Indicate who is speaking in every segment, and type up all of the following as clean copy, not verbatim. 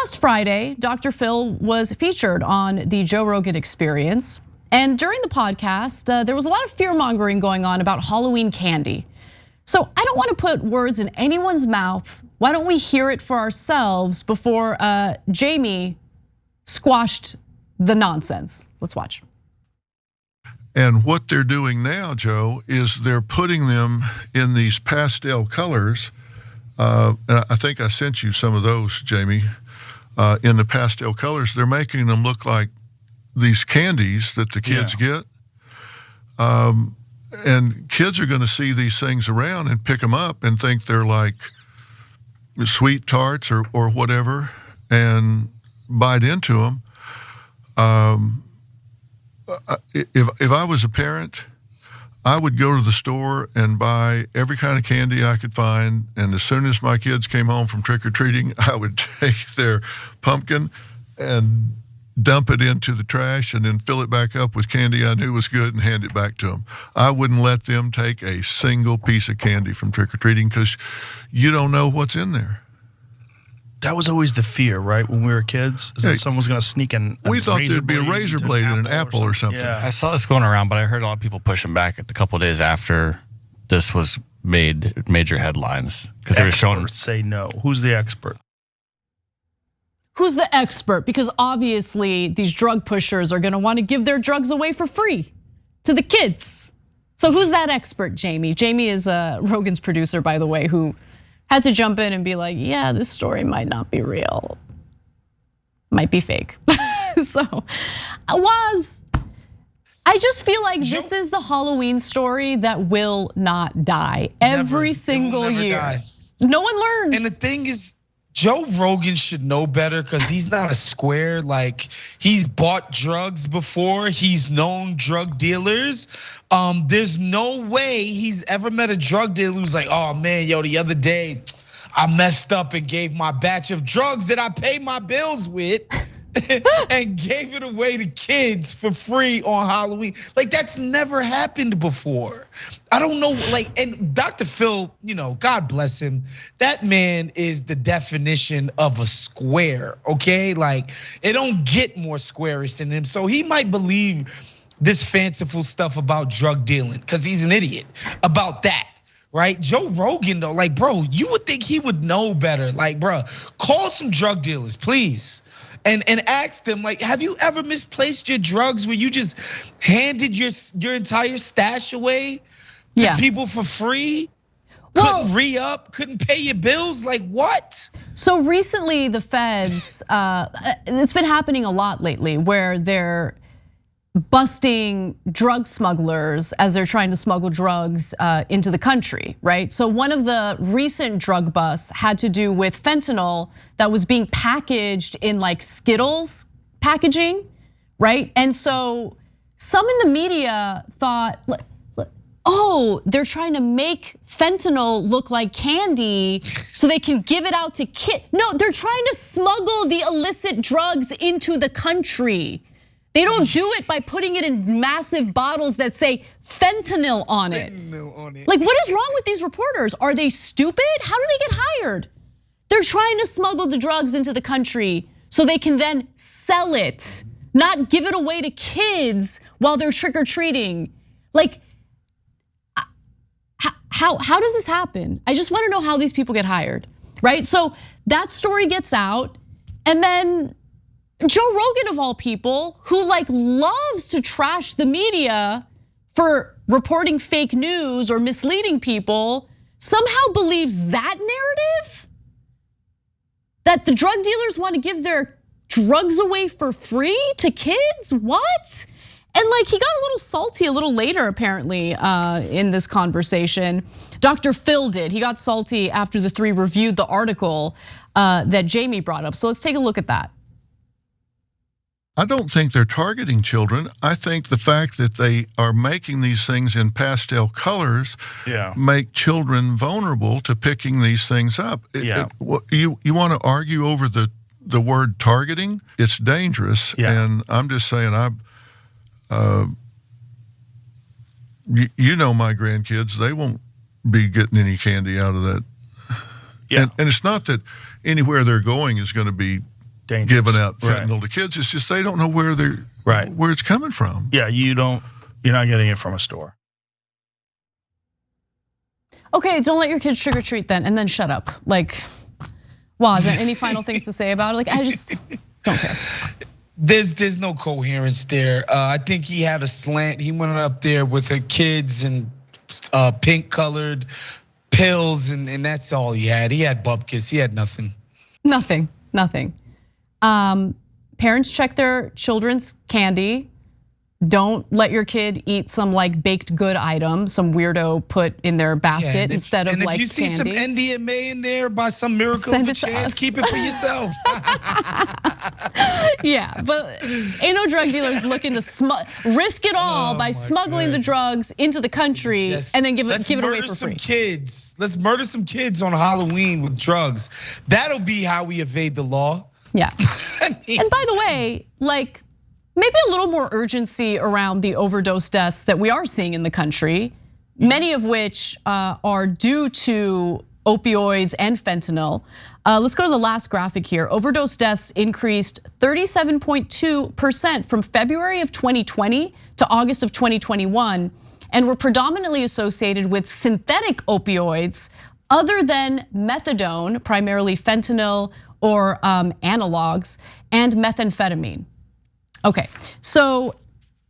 Speaker 1: last Friday, Dr. Phil was featured on the Joe Rogan Experience. And during the podcast, there was a lot of fear mongering going on about Halloween candy. So I don't want to put words in anyone's mouth. Why don't we hear it for ourselves before Jamie squashed the nonsense? Let's watch.
Speaker 2: And what they're doing now, Joe, is they're putting them in these pastel colors. I think I sent you some of those, Jamie. In the pastel colors, they're making them look like these candies that the kids get. And kids are going to see these things around and pick them up and think they're like SweeTarts or whatever, and bite into them. If I was a parent, I would go to the store and buy every kind of candy I could find, and as soon as my kids came home from trick-or-treating, I would take their pumpkin and dump it into the trash and then fill it back up with candy I knew was good and hand it back to them. I wouldn't let them take a single piece of candy from trick-or-treating because you don't know what's in there.
Speaker 3: That was always the fear, right? When we were kids, is that someone was going to sneak in.
Speaker 2: We thought there'd be a razor blade in an apple or something.
Speaker 4: Yeah. I saw this going around, but I heard a lot of people pushing back a couple of days after this was made major headlines because they were showing.
Speaker 3: Say no. Who's the expert?
Speaker 1: Who's the expert? Because obviously these drug pushers are going to want to give their drugs away for free to the kids. So who's that expert, Jamie? Jamie is Rogan's producer, by the way, who had to jump in and be like, yeah, this story might not be real. Might be fake. So, I just feel like this is the Halloween story that will not die every single year. Die. No one learns.
Speaker 5: And the thing is, Joe Rogan should know better because he's not a square. Like, he's bought drugs before. He's known drug dealers. There's no way he's ever met a drug dealer who's like, oh man, yo, the other day I messed up and gave my batch of drugs that I paid my bills with and gave it away to kids for free on Halloween. Like, that's never happened before. I don't know, like, and Dr. Phil, God bless him. That man is the definition of a square, okay? Like, it don't get more squarish than him. So he might believe this fanciful stuff about drug dealing because he's an idiot about that, right? Joe Rogan though, like, bro, you would think he would know better. Like, bro, call some drug dealers, please. And ask them, like, have you ever misplaced your drugs where you just handed your entire stash away to people for free? Couldn't re-up, couldn't pay your bills, like what?
Speaker 1: So recently the feds, it's been happening a lot lately where they're busting drug smugglers as they're trying to smuggle drugs into the country, right? So one of the recent drug busts had to do with fentanyl that was being packaged in like Skittles packaging, right? And so some in the media thought, oh, they're trying to make fentanyl look like candy so they can give it out to kids. No, they're trying to smuggle the illicit drugs into the country. They don't do it by putting it in massive bottles that say fentanyl on it. Like, what is wrong with these reporters? Are they stupid? How do they get hired? They're trying to smuggle the drugs into the country so they can then sell it, not give it away to kids while they're trick-or-treating. Like, how does this happen? I just wanna know how these people get hired, right? So that story gets out, and then Joe Rogan of all people, who like loves to trash the media for reporting fake news or misleading people, somehow believes that narrative? That the drug dealers want to give their drugs away for free to kids? What? And like he got a little salty a little later apparently in this conversation. Dr. Phil did, he got salty after the three reviewed the article that Jamie brought up. So let's take a look at that.
Speaker 2: I don't think they're targeting children. I think the fact that they are making these things in pastel colors make children vulnerable to picking these things up. You want to argue over the word targeting? It's dangerous, and I'm just saying you know my grandkids, they won't be getting any candy out of that. And it's not that anywhere they're going is going to be
Speaker 3: dangerous.
Speaker 2: giving out fentanyl to kids. It's just they don't know where where it's coming from.
Speaker 3: Yeah, you're not getting it from a store.
Speaker 1: Okay, don't let your kids trick or treat then, and then shut up. Like, Waz, any final things to say about it? Like, I just don't care.
Speaker 5: There's no coherence there. I think he had a slant. He went up there with her kids and pink colored pills, and that's all he had. He had bupkis. He had nothing.
Speaker 1: Nothing. Parents check their children's candy. Don't let your kid eat some like baked good item some weirdo put in their basket instead of like candy. And if you see some
Speaker 5: MDMA in there by some miracle of a chance, keep it for yourself.
Speaker 1: Yeah, but ain't no drug dealers looking to risk it all by smuggling the drugs into the country and then give it away for free.
Speaker 5: Let's murder some kids on Halloween with drugs. That'll be how we evade the law.
Speaker 1: Yeah. And by the way, like, maybe a little more urgency around the overdose deaths that we are seeing in the country, many of which are due to opioids and fentanyl. Let's go to the last graphic here. Overdose deaths increased 37.2% from February of 2020 to August of 2021, and were predominantly associated with synthetic opioids other than methadone, primarily fentanyl or analogs, and methamphetamine. Okay, so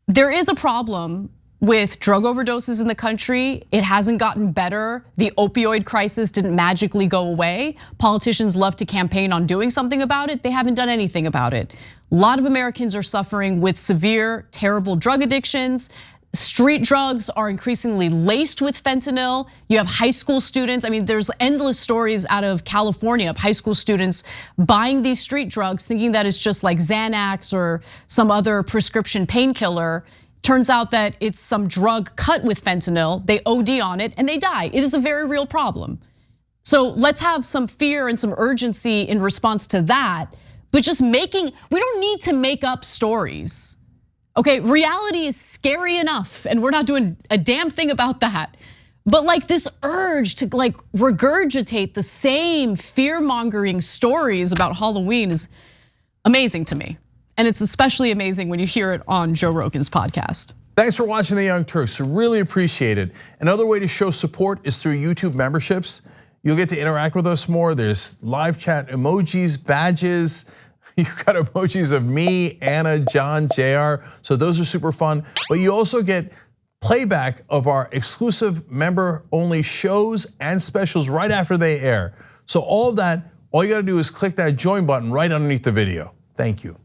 Speaker 1: there is a problem with drug overdoses in the country. It hasn't gotten better. The opioid crisis didn't magically go away. Politicians love to campaign on doing something about it. They haven't done anything about it. A lot of Americans are suffering with severe, terrible drug addictions. Street drugs are increasingly laced with fentanyl. You have high school students. I mean, there's endless stories out of California of high school students buying these street drugs thinking that it's just like Xanax or some other prescription painkiller. Turns out that it's some drug cut with fentanyl. They OD on it and they die. It is a very real problem. So let's have some fear and some urgency in response to that. But just we don't need to make up stories. Okay, reality is scary enough and we're not doing a damn thing about that. But like this urge to like regurgitate the same fear-mongering stories about Halloween is amazing to me. And it's especially amazing when you hear it on Joe Rogan's podcast.
Speaker 6: Thanks for watching The Young Turks, really appreciate it. Another way to show support is through YouTube memberships. You'll get to interact with us more. There's live chat emojis, badges. You've got emojis of me, Anna, John, JR. So those are super fun. But you also get playback of our exclusive member-only shows and specials right after they air. So all of that, all you gotta do is click that join button right underneath the video. Thank you.